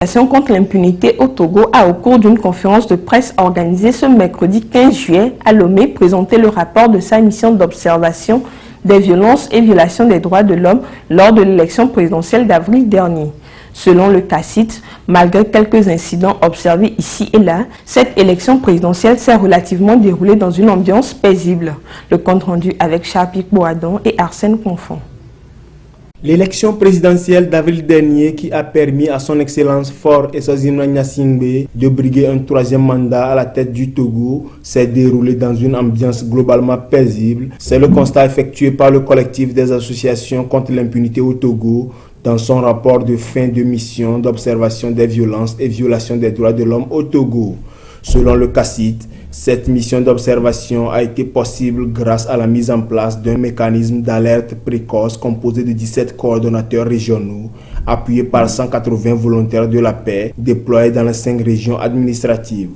Contre l'impunité au Togo a, au cours d'une conférence de presse organisée ce mercredi 15 juillet à Lomé, présenté le rapport de sa mission d'observation des violences et violations des droits de l'homme lors de l'élection présidentielle d'avril dernier. Selon le CACIT, malgré quelques incidents observés ici et là, cette élection présidentielle s'est relativement déroulée dans une ambiance paisible. Le compte rendu avec Charpik Boadon et Arsène Confond. L'élection présidentielle d'avril dernier qui a permis à son Excellence Faure Essozimna Gnassingbé de briguer un troisième mandat à la tête du Togo s'est déroulée dans une ambiance globalement paisible. C'est le constat effectué par le collectif des associations contre l'impunité au Togo dans son rapport de fin de mission d'observation des violences et violations des droits de l'homme au Togo. Selon le CACIT, cette mission d'observation a été possible grâce à la mise en place d'un mécanisme d'alerte précoce composé de 17 coordonnateurs régionaux, appuyés par 180 volontaires de la paix déployés dans les 5 régions administratives.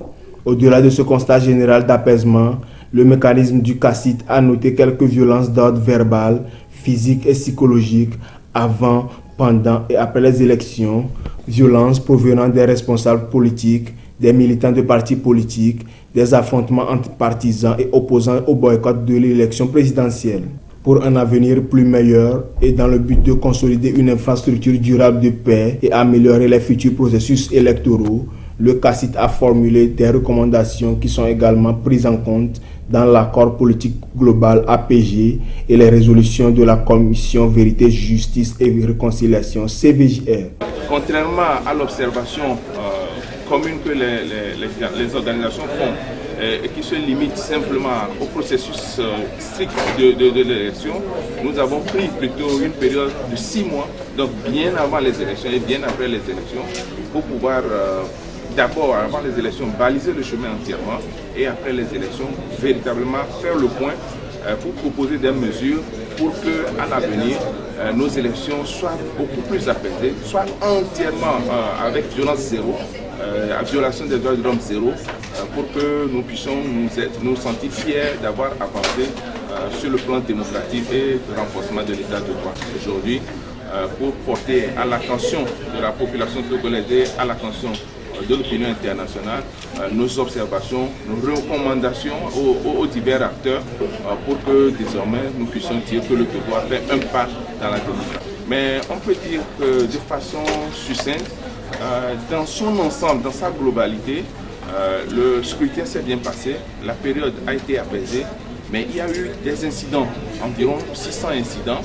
Au-delà de ce constat général d'apaisement, le mécanisme du CACIT a noté quelques violences d'ordre verbal, physique et psychologique avant, pendant et après les élections, violences provenant des responsables politiques, des militants de partis politiques, des affrontements entre partisans et opposants au boycott de l'élection présidentielle. Pour un avenir plus meilleur et dans le but de consolider une infrastructure durable de paix et améliorer les futurs processus électoraux, le CACIT a formulé des recommandations qui sont également prises en compte dans l'accord politique global APG et les résolutions de la Commission Vérité, Justice et Réconciliation CVJR. Contrairement à l'observation commune que les organisations font et qui se limite simplement au processus strict de l'élection, nous avons pris plutôt une période de 6 mois, donc bien avant les élections et bien après les élections, pour pouvoir d'abord, avant les élections, baliser le chemin entièrement et après les élections, véritablement faire le point pour proposer des mesures pour qu'à l'avenir, nos élections soient beaucoup plus apaisées, soient entièrement avec violence zéro, violation des droits de l'homme zéro, pour que nous puissions nous sentir fiers d'avoir avancé sur le plan démocratique et de renforcement de l'état de droit. Aujourd'hui, pour porter à l'attention de la population togolaise et à l'attention de l'opinion internationale, nos observations, nos recommandations aux divers acteurs pour que désormais nous puissions dire que le Togo a fait un pas dans la démocratie. Mais on peut dire que de façon succincte, dans son ensemble, dans sa globalité, le scrutin s'est bien passé, la période a été apaisée, mais il y a eu des incidents, environ 600 incidents,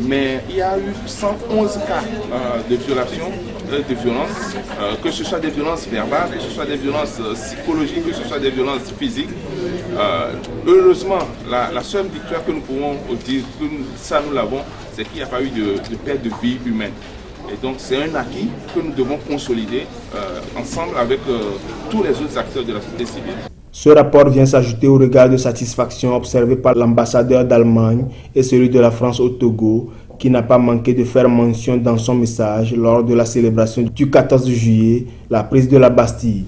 mais il y a eu 111 cas de violation, de violences, que ce soit des violences verbales, que ce soit des violences psychologiques, que ce soit des violences physiques. Heureusement, la seule victoire que nous pouvons dire, que ça nous l'avons, c'est qu'il n'y a pas eu de perte de vie humaine. Et donc c'est un acquis que nous devons consolider ensemble avec tous les autres acteurs de la société civile. Ce rapport vient s'ajouter au regard de satisfaction observé par l'ambassadeur d'Allemagne et celui de la France au Togo, qui n'a pas manqué de faire mention dans son message lors de la célébration du 14 juillet, la prise de la Bastille.